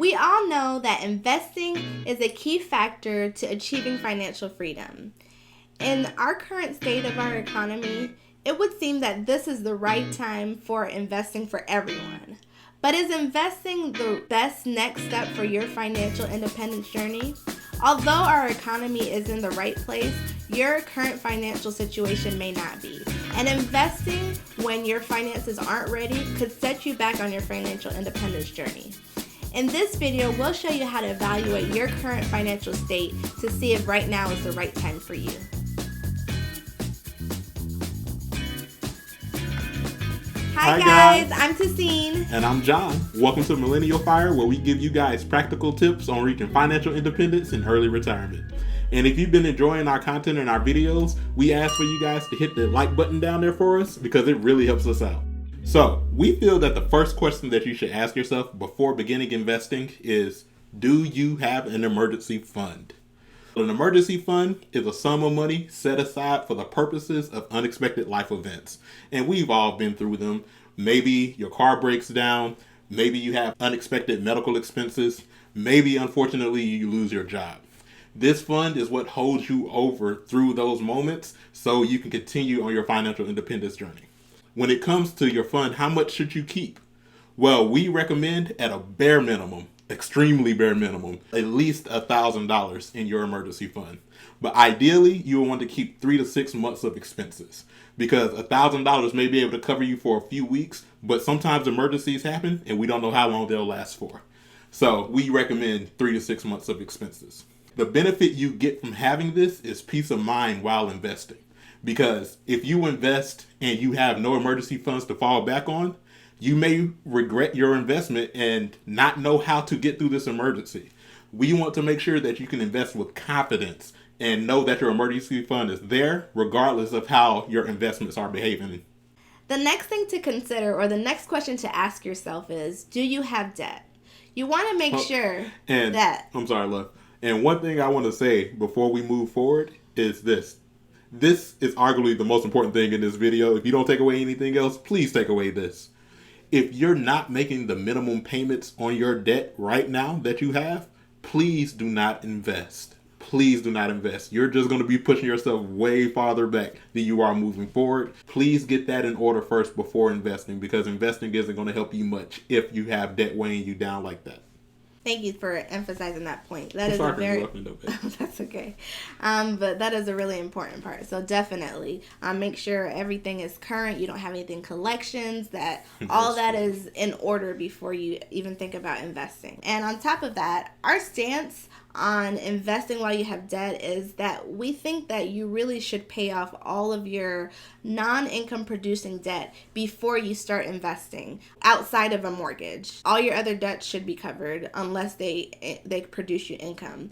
We all know that investing is a key factor to achieving financial freedom. In our current state of our economy, it would seem that this is the right time for investing for everyone. But is investing the best next step for your financial independence journey? Although our economy is in the right place, your current financial situation may not be. And investing when your finances aren't ready could set you back on your financial independence journey. In this video, we'll show you how to evaluate your current financial state to see if right now is the right time for you. Hi guys, I'm Tassine. And I'm John. Welcome to Millennial Fire, where we give you guys practical tips on reaching financial independence and early retirement. And if you've been enjoying our content and our videos, we ask for you guys to hit the like button down there for us because it really helps us out. So, we feel that the first question that you should ask yourself before beginning investing is, do you have an emergency fund? An emergency fund is a sum of money set aside for the purposes of unexpected life events. And we've all been through them. Maybe your car breaks down. Maybe you have unexpected medical expenses. Maybe, unfortunately, you lose your job. This fund is what holds you over through those moments so you can continue on your financial independence journey. When it comes to your fund, how much should you keep? Well, we recommend at a bare minimum, extremely bare minimum, at least $1,000 in your emergency fund. But ideally, you will want to keep 3 to 6 months of expenses because $1,000 may be able to cover you for a few weeks, but sometimes emergencies happen and we don't know how long they'll last for. So we recommend 3 to 6 months of expenses. The benefit you get from having this is peace of mind while investing. Because if you invest and you have no emergency funds to fall back on, you may regret your investment and not know how to get through this emergency. We want to make sure that you can invest with confidence and know that your emergency fund is there regardless of how your investments are behaving. The next thing to consider, or the next question to ask yourself is, do you have debt? You want to make sure that... I'm sorry, love. And one thing I want to say before we move forward is this. This is arguably the most important thing in this video. If you don't take away anything else, please take away this. If you're not making the minimum payments on your debt right now that you have, please do not invest. Please do not invest. You're just going to be pushing yourself way farther back than you are moving forward. Please get that in order first before investing, because investing isn't going to help you much if you have debt weighing you down like that. Thank you for emphasizing that point. That's okay. But that is a really important part. So definitely make sure everything is current. You don't have anything collections, that all that is in order before you even think about investing. And on top of that, our stance on investing while you have debt is that we think that you really should pay off all of your non-income producing debt before you start investing outside of a mortgage. All your other debts should be covered unless they produce you income.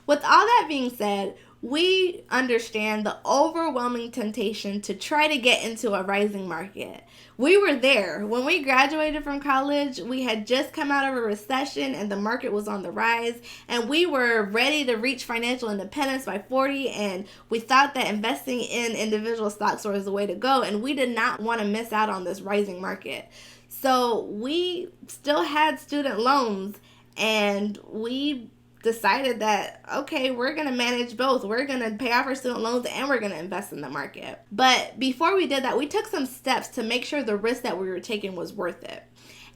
With all that being said, we understand the overwhelming temptation to try to get into a rising market. We were there. When we graduated from college, we had just come out of a recession and the market was on the rise, and we were ready to reach financial independence by 40, and we thought that investing in individual stocks was the way to go, and we did not want to miss out on this rising market. So we still had student loans, and we decided that, okay, we're going to manage both. We're going to pay off our student loans and we're going to invest in the market. But before we did that, we took some steps to make sure the risk that we were taking was worth it.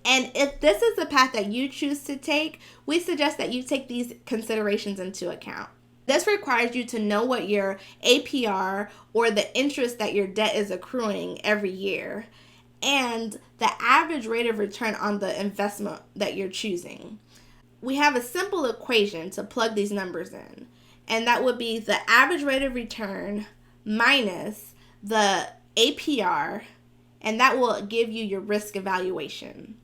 And if this is the path that you choose to take, we suggest that you take these considerations into account. This requires you to know what your APR, or the interest that your debt is accruing every year, and the average rate of return on the investment that you're choosing. We have a simple equation to plug these numbers in, and that would be the average rate of return minus the APR, and that will give you your risk evaluation.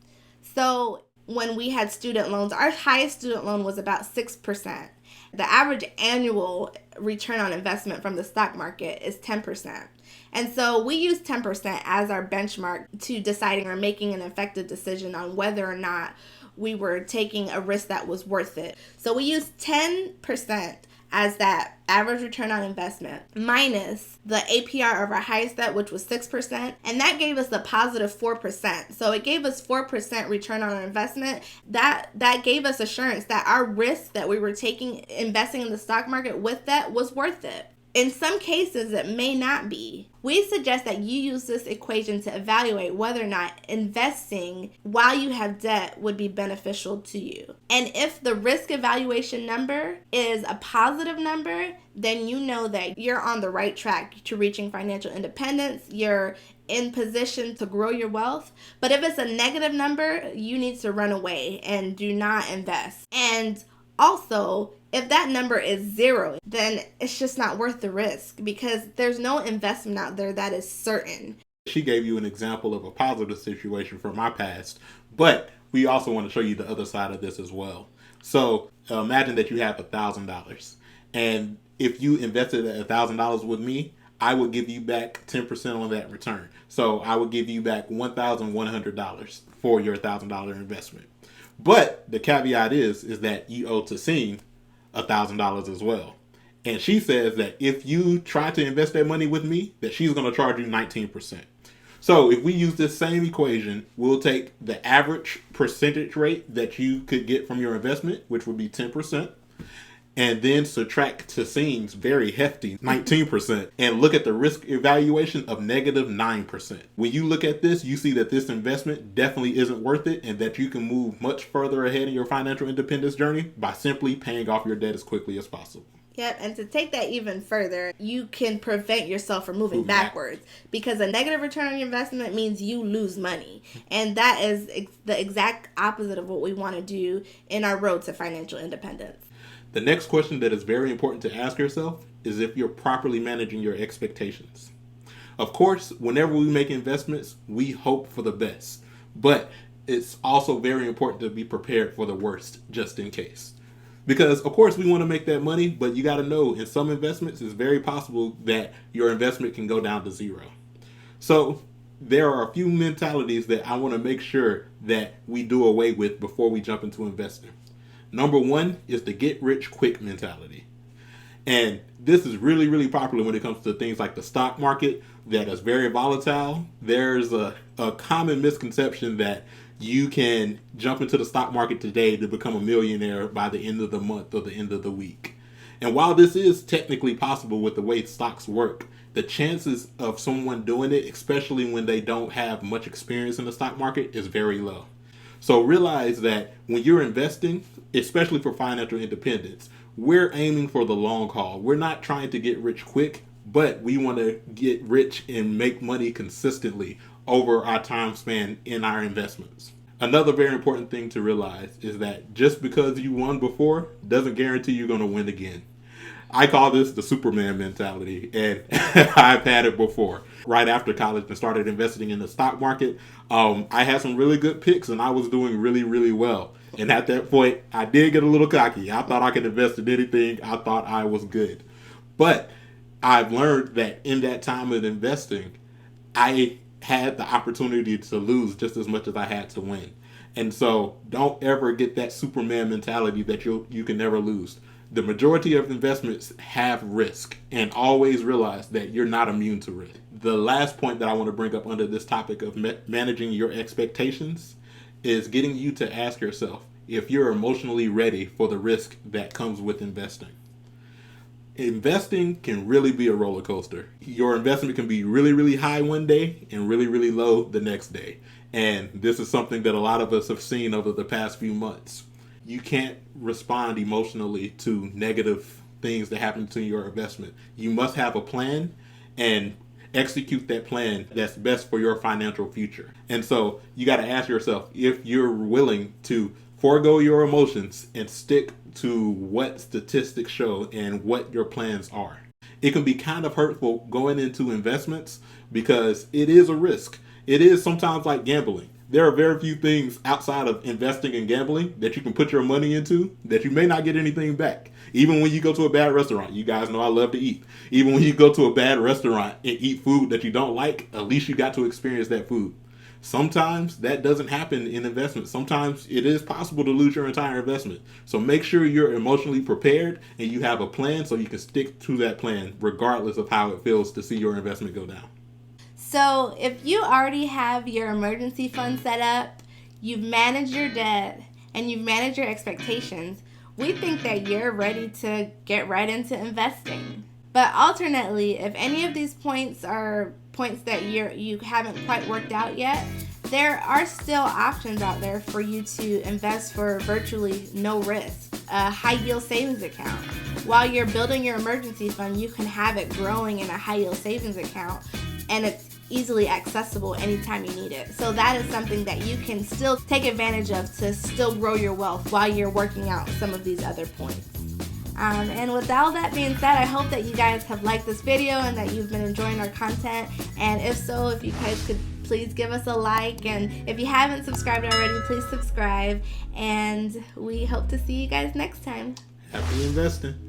So when we had student loans, our highest student loan was about 6%. The average annual return on investment from the stock market is 10%. And so we use 10% as our benchmark to deciding or making an effective decision on whether or not we were taking a risk that was worth it. So we use 10% as that average return on investment minus the APR of our highest bet, which was 6%, and that gave us a positive 4%. So it gave us 4% return on our investment. That gave us assurance that our risk that we were taking investing in the stock market with that was worth it. In some cases, it may not be. We suggest that you use this equation to evaluate whether or not investing while you have debt would be beneficial to you. And if the risk evaluation number is a positive number, then you know that you're on the right track to reaching financial independence. You're in position to grow your wealth. But if it's a negative number, you need to run away and do not invest. And also, if that number is 0, then it's just not worth the risk because there's no investment out there that is certain. She gave you an example of a positive situation from my past, but we also want to show you the other side of this as well. So imagine that you have $1,000, and if you invested $1,000 with me, I would give you back 10% on that return. So I would give you back $1,100 for your $1,000 investment. But the caveat is that you owe Tasim $1,000 as well. And she says that if you try to invest that money with me, that she's going to charge you 19%. So if we use this same equation, we'll take the average percentage rate that you could get from your investment, which would be 10%, and then subtract Tasim's very hefty 19% and look at the risk evaluation of negative 9%. When you look at this, you see that this investment definitely isn't worth it and that you can move much further ahead in your financial independence journey by simply paying off your debt as quickly as possible. Yep, and to take that even further, you can prevent yourself from moving backwards because a negative return on your investment means you lose money. And that is the exact opposite of what we want to do in our road to financial independence. The next question that is very important to ask yourself is if you're properly managing your expectations. Of course, whenever we make investments, we hope for the best, but it's also very important to be prepared for the worst just in case. Because, of course, we want to make that money, but you got to know in some investments, it's very possible that your investment can go down to 0. So there are a few mentalities that I want to make sure that we do away with before we jump into investing. Number 1 is the get rich quick mentality. And this is really, really popular when it comes to things like the stock market that is very volatile. There's a common misconception that you can jump into the stock market today to become a millionaire by the end of the month or the end of the week. And while this is technically possible with the way stocks work, the chances of someone doing it, especially when they don't have much experience in the stock market, is very low. So realize that when you're investing, especially for financial independence, we're aiming for the long haul. We're not trying to get rich quick, but we want to get rich and make money consistently over our time span in our investments. Another very important thing to realize is that just because you won before doesn't guarantee you're going to win again. I call this the Superman mentality, and I've had it before. Right after college and started investing in the stock market, I had some really good picks and I was doing really, really well. And at that point, I did get a little cocky. I thought I could invest in anything. I thought I was good. But I've learned that in that time of investing, I had the opportunity to lose just as much as I had to win. And so don't ever get that Superman mentality that you can never lose. The majority of investments have risk, and always realize that you're not immune to risk. The last point that I want to bring up under this topic of managing your expectations is getting you to ask yourself if you're emotionally ready for the risk that comes with investing. Investing can really be a roller coaster. Your investment can be really, really high one day and really, really low the next day. And this is something that a lot of us have seen over the past few months. You can't respond emotionally to negative things that happen to your investment. You must have a plan and execute that plan that's best for your financial future. And so you got to ask yourself if you're willing to forego your emotions and stick to what statistics show and what your plans are. It can be kind of hurtful going into investments because it is a risk. It is sometimes like gambling. There are very few things outside of investing and gambling that you can put your money into that you may not get anything back. Even when you go to a bad restaurant, you guys know I love to eat. Even when you go to a bad restaurant and eat food that you don't like, at least you got to experience that food. Sometimes that doesn't happen in investment. Sometimes it is possible to lose your entire investment. So make sure you're emotionally prepared and you have a plan so you can stick to that plan regardless of how it feels to see your investment go down. So if you already have your emergency fund set up, you've managed your debt, and you've managed your expectations, we think that you're ready to get right into investing. But alternately, if any of these points are points that you haven't quite worked out yet, there are still options out there for you to invest for virtually no risk. A high yield savings account. While you're building your emergency fund, you can have it growing in a high yield savings account, and it's easily accessible anytime you need it. So that is something that you can still take advantage of to still grow your wealth while you're working out some of these other points. And with all that being said, I hope that you guys have liked this video and that you've been enjoying our content. And if so, if you guys could please give us a like. And if you haven't subscribed already, please subscribe. And we hope to see you guys next time. Happy investing.